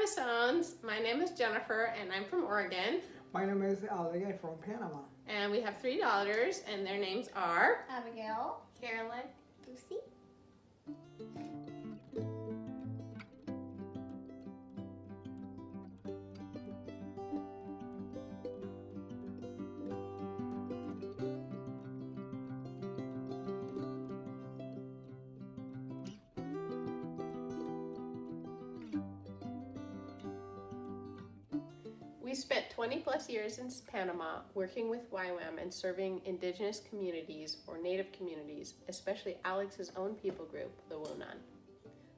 Cabezons. My name is Jennifer and I'm from Oregon. My name is Alec from Panama. And we have 3 daughters and their names are Abigail, Carolyn, Lucy. We spent 20 plus years in Panama working with YWAM and serving indigenous communities or native communities, especially Alex's own people group, the Wonan.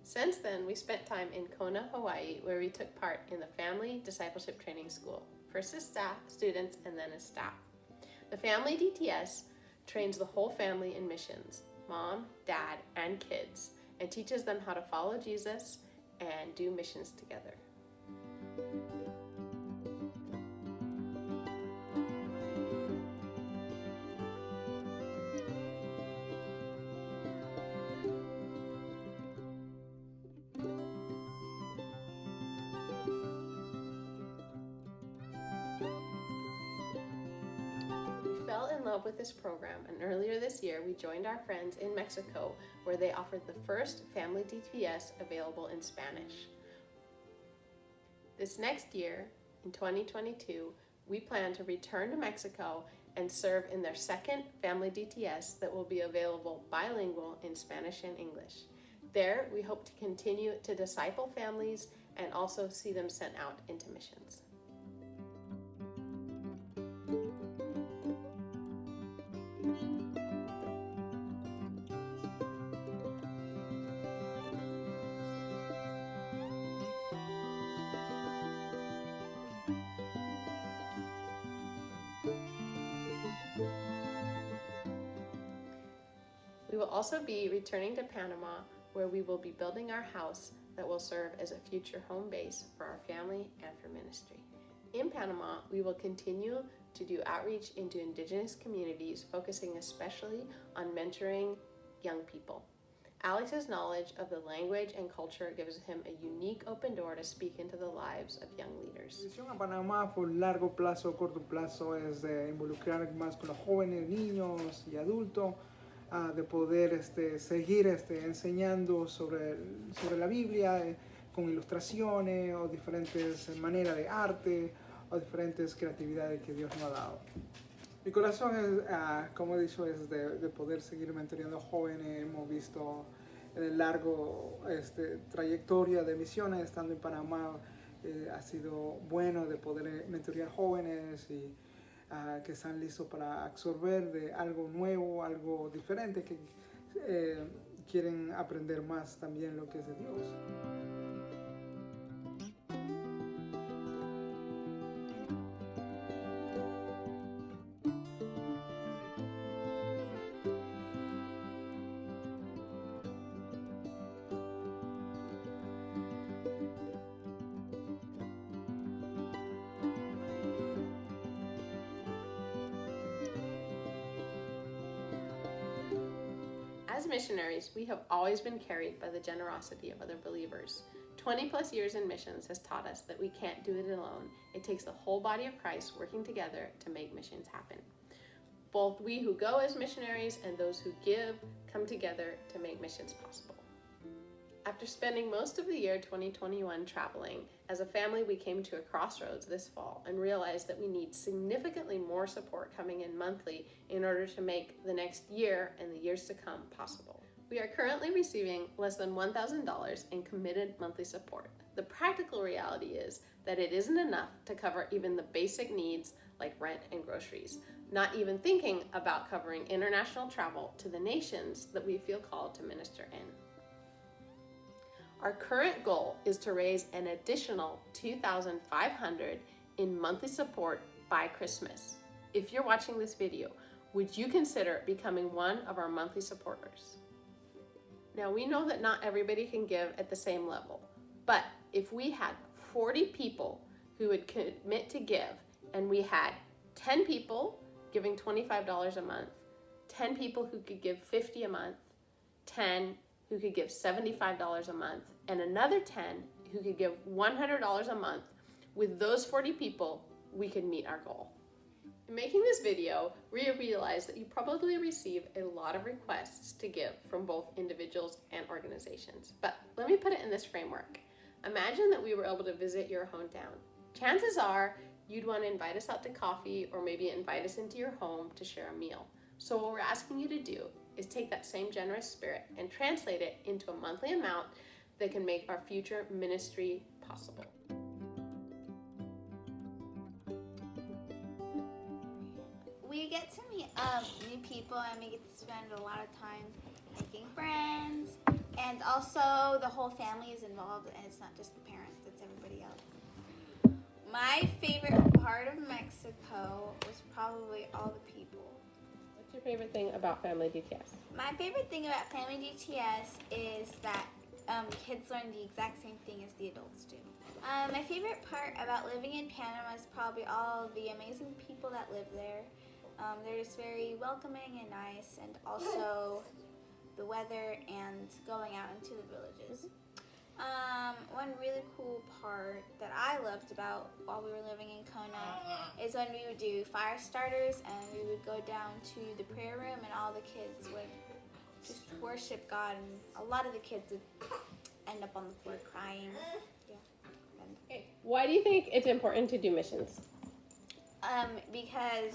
Since then, we spent time in Kona, Hawaii, where we took part in the Family Discipleship Training School, first as staff, students, and then as staff. The Family DTS trains the whole family in missions, mom, dad, and kids, and teaches them how to follow Jesus and do missions together. Fell in love with this program, and earlier this year we joined our friends in Mexico where they offered the first Family DTS available in Spanish. This next year, in 2022, we plan to return to Mexico and serve in their second Family DTS that will be available bilingual in Spanish and English. There, we hope to continue to disciple families and also see them sent out into missions. We will also be returning to Panama, where we will be building our house that will serve as a future home base for our family and for ministry. In Panama, we will continue to do outreach into indigenous communities, focusing especially on mentoring young people. Alex's knowledge of the language and culture gives him a unique open door to speak into the lives of young leaders. La visión a Panamá por largo plazo o corto plazo es de involucrar más con los jóvenes, niños y adultos, de poder seguir enseñando sobre la Biblia con ilustraciones o diferentes maneras de arte o diferentes creatividades que Dios nos ha dado. Mi corazón es, como he dicho, es de poder seguir mentoreando jóvenes. Hemos visto en el largo trayectoria de misiones estando en Panamá, ha sido bueno de poder mentorear jóvenes y que están listos para absorber de algo nuevo, algo diferente, que quieren aprender más también lo que es de Dios. As missionaries, we have always been carried by the generosity of other believers. 20 plus years in missions has taught us that we can't do it alone. It takes the whole body of Christ working together to make missions happen. Both we who go as missionaries and those who give come together to make missions possible. After spending most of the year 2021 traveling, as a family we came to a crossroads this fall and realized that we need significantly more support coming in monthly in order to make the next year and the years to come possible. We are currently receiving less than $1,000 in committed monthly support. The practical reality is that it isn't enough to cover even the basic needs like rent and groceries, not even thinking about covering international travel to the nations that we feel called to minister in. Our current goal is to raise an additional $2,500 in monthly support by Christmas. If you're watching this video, would you consider becoming one of our monthly supporters? Now, we know that not everybody can give at the same level, but if we had 40 people who would commit to give, and we had 10 people giving $25 a month, 10 people who could give $50 a month, 10 who could give $75 a month, and another 10 who could give $100 a month, with those 40 people, we could meet our goal. In making this video, we realized that you probably receive a lot of requests to give from both individuals and organizations. But let me put it in this framework. Imagine that we were able to visit your hometown. Chances are you'd want to invite us out to coffee or maybe invite us into your home to share a meal. So what we're asking you to do is take that same generous spirit and translate it into a monthly amount that can make our future ministry possible. We get to meet new people, and we get to spend a lot of time making friends, and also the whole family is involved, and it's not just the parents, it's everybody else. My favorite part of Mexico was probably all the people. What's your favorite thing about Family DTS? My favorite thing about Family DTS is that kids learn the exact same thing as the adults do. My favorite part about living in Panama is probably all the amazing people that live there. They're just very welcoming and nice, and also the weather and going out into the villages. One really cool part that I loved about while we were living in Kona is when we would do fire starters, and we would go down to the prayer room, and all the kids would just worship God, and a lot of the kids would end up on the floor crying. Yeah. Okay. Why do you think it's important to do missions? Because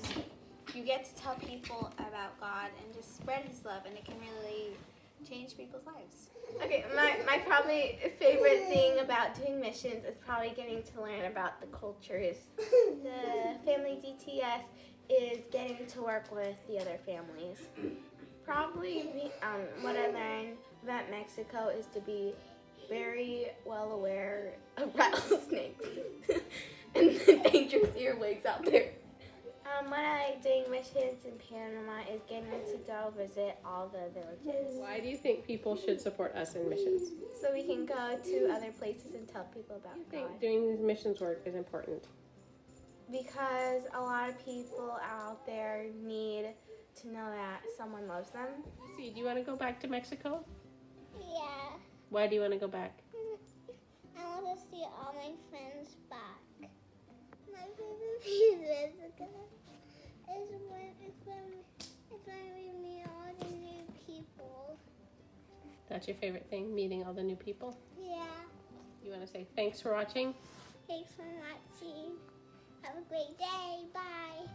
you get to tell people about God and just spread His love, and it can really change people's lives. Okay, my probably favorite thing about doing missions is probably getting to learn about the cultures. The Family DTS is getting to work with the other families. Probably what I learned about Mexico is to be very well aware of rattlesnakes and the dangerous earwigs out there. What I like doing missions in Panama is getting to go visit all the villages. Why do you think people should support us in missions? So we can go to other places and tell people about I think God. doing this missions work is important. Because a lot of people out there need to know that someone loves them. Lucy, do you want to go back to Mexico? Yeah, Why do you want to go back? I want to see all my friends back. My favorite piece is when we meet all the new people. That's your favorite thing, meeting all the new people? Yeah, You want to say thanks for watching? thanks for watching. Have a great day. Bye.